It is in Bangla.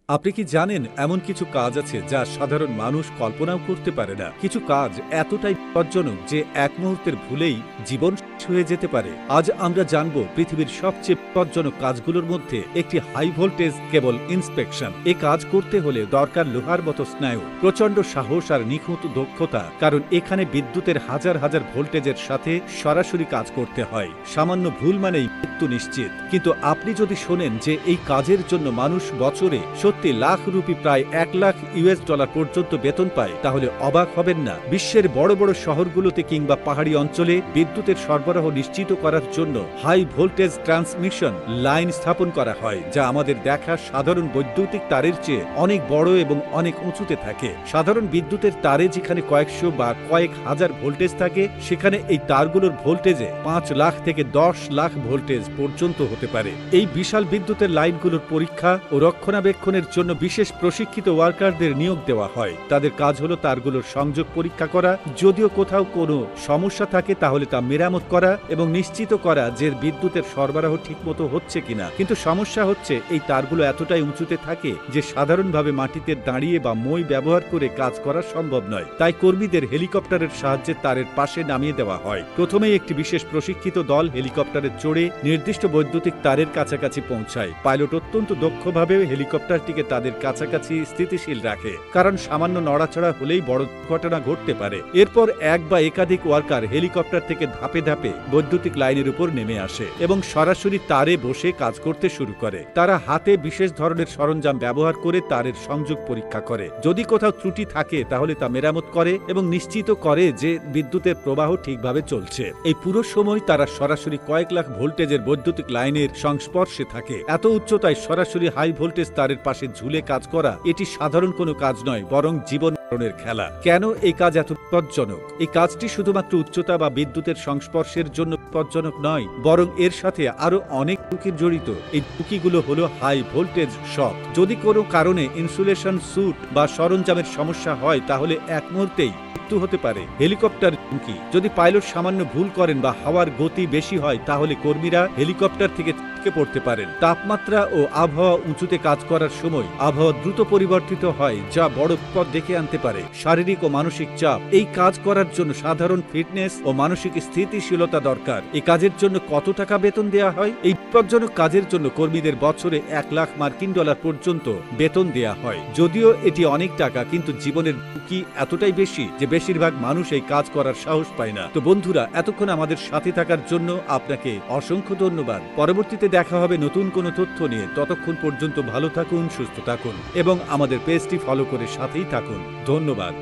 আপনি কি জানেন এমন কিছু কাজ আছে যা সাধারণ মানুষ কল্পনাও করতে পারে না? কিছু কাজ এতটাই বিপজ্জনক যে এক মুহূর্তের ভুলেই জীবন শেষ হয়ে যেতে পারে। আজ আমরা জানব পৃথিবীর সবচেয়ে বিপজ্জনক কাজগুলোর মধ্যে একটি হাই ভোল্টেজ কেবল ইন্সপেকশন। এ কাজ করতে হলে দরকার লোহার মতো স্নায়ু, প্রচণ্ড সাহস আর নিখুঁত দক্ষতা, কারণ এখানে বিদ্যুতের হাজার হাজার ভোল্টেজের সাথে সরাসরি কাজ করতে হয়। সামান্য ভুল মানেই মৃত্যু নিশ্চিত। কিন্তু আপনি যদি শোনেন যে এই কাজের জন্য মানুষ বছরে সত্যি লাখ রুপি প্রায় $1,00,000 পর্যন্ত বেতন পায়, তাহলে অবাক হবেন না। বিশ্বের বড় বড় শহরগুলোতে কিংবা পাহাড়ি অঞ্চলে বিদ্যুতের সরবরাহ নিশ্চিত করার জন্য হাই ভোল্টেজ ট্রান্সমিশন লাইন স্থাপন করা হয়, যা আমাদের দেখা সাধারণ বৈদ্যুতিক তারের চেয়ে অনেক বড় এবং অনেক উঁচুতে থাকে। সাধারণ বিদ্যুতের তারে যেখানে কয়েকশো বা কয়েক হাজার ভোল্টেজ থাকে, সেখানে এই তারগুলোর ভোল্টেজে 5 লাখ থেকে 10 লাখ ভোল্টেজ পর্যন্ত হতে পারে। এই বিশাল বিদ্যুতের লাইনগুলোর পরীক্ষা ও রক্ষণাবেক্ষণের জন্য বিশেষ প্রশিক্ষিত ওয়ার্কারদের নিয়োগ দেওয়া হয়। তাদের কাজ হলো তারগুলোর সংযোগ পরীক্ষা করা, যদিও কোথাও কোনো সমস্যা থাকে তাহলে তা মেরামত করা এবং নিশ্চিত করা যে বিদ্যুতের সরবরাহ ঠিকমতো হচ্ছে কিনা। কিন্তু সমস্যা হচ্ছে এই তারগুলো এতটাই উঁচুতে থাকে যে সাধারণভাবে মাটিতে দাঁড়িয়ে বা মই ব্যবহার করে কাজ করা সম্ভব নয়। তাই কর্মীদের হেলিকপ্টারের সাহায্যে তারের পাশে নামিয়ে দেওয়া হয়। প্রথমেই একটি বিশেষ প্রশিক্ষিত দল হেলিকপ্টারে চড়ে নির্দিষ্ট বৈদ্যুতিক তারের কাছাকাছি পৌঁছায়। পাইলট অত্যন্ত দক্ষভাবে হেলিকপ্টারটিকে তাদের কাছাকাছি স্থিতিশীল রাখে, কারণ সামান্য নড়াচড়া হলেই বড় ঘটনা ঘটতে পারে। এরপর এক বা একাধিক ওয়ার্কার হেলিকপ্টার থেকে ধাপে ধাপে বৈদ্যুতিক লাইনের উপর নেমে আসে এবং সরাসরি তারে বসে কাজ করতে শুরু করে। তারা হাতে বিশেষ ধরনের সরঞ্জাম ব্যবহার করে তারের সংযোগ পরীক্ষা করে। যদি কোথাও ত্রুটি থাকে তাহলে তা মেরামত করে এবং নিশ্চিত করে যে বিদ্যুতের প্রবাহ ঠিকভাবে চলছে। এই পুরো সময় তারা সরাসরি কয়েক লাখ ভোল্টেজের বৈদ্যুতিক লাইনের সংস্পর্শে থাকে। এত উচ্চতায় সরাসরি হাই ভোল্টেজ তারের পাশে ঝুলে কাজ করা এটি সাধারণ কোনো কাজ নয়, বরং জীবন মরণের খেলা। কেন এই কাজ এত বিপজ্জনক? এই কাজটি শুধুমাত্র উচ্চতা বা বিদ্যুতের সংস্পর্শের জন্য বিপজ্জনক নয়, বরং এর সাথে আরো অনেক ঝুঁকি জড়িত। এই ঝুঁকিগুলো হলো হাই ভোল্টেজ শক। যদি কোনো কারণে ইনসুলেশন স্যুট বা সরঞ্জামের সমস্যা হয় তাহলে এক মুহূর্তেই মৃত্যু হতে পারে। হেলিকপ্টার ঝুঁকি, যদি পাইলট সামান্য ভুল করেন বা হাওয়ার গতি বেশি হয় তাহলে কর্মীরা হেলিকপ্টার থেকে ছিটকে পড়তে পারেন। তাপমাত্রা ও আবহাওয়া উঁচুতে কাজ করার সময় আবহাওয়া দ্রুত পরিবর্তিত হয়, যা বড় বিপদ ডেকে আনতে পারে। শারীরিক ও মানসিক চাপ, এই কাজ করার জন্য সাধারণ ফিটনেস ও মানসিক স্থিতিশীলতা দরকার। এই কাজের জন্য কত টাকা বেতন দেওয়া হয়? এই বিপজ্জনক কাজের জন্য কর্মীদের বছরে $1,00,000 পর্যন্ত বেতন দেওয়া হয়। যদিও এটি অনেক টাকা, কিন্তু জীবনের ঝুঁকি এতটাই বেশি যে বেশিরভাগ মানুষ এই কাজ করার সাহস পায় না। তো বন্ধুরা, এতক্ষণ আমাদের সাথে থাকার জন্য আপনাকে অসংখ্য ধন্যবাদ। পরবর্তীতে দেখা হবে নতুন কোনো তথ্য নিয়ে। ততক্ষণ পর্যন্ত ভালো থাকুন, সুস্থ থাকুন এবং আমাদের পেজটি ফলো করে সাথেই থাকুন। ধন্যবাদ।